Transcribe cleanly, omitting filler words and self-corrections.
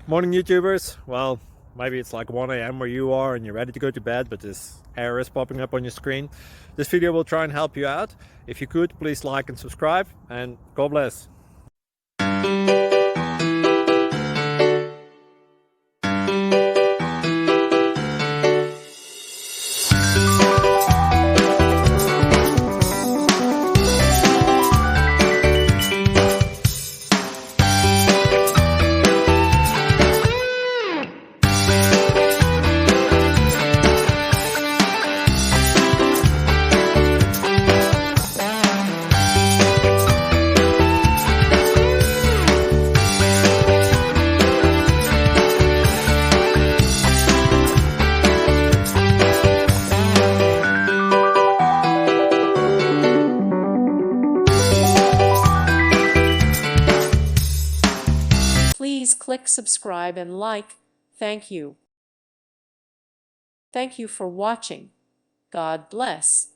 Morning YouTubers. Well, maybe it's like 1 a.m. where you are and you're ready to go to bed, but this error is popping up on your screen. This video will try and help you out. If you could, please like and subscribe, and God bless. Please click subscribe and like. Thank you. Thank you for watching. God bless.